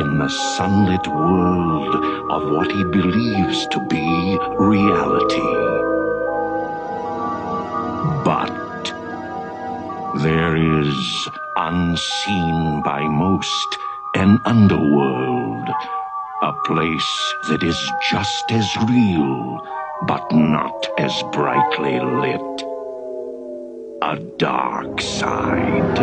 in the sunlit world of what he believes to be reality. But there is, unseen by most, an underworld, a place that is just as real, but not as brightly lit. A dark side.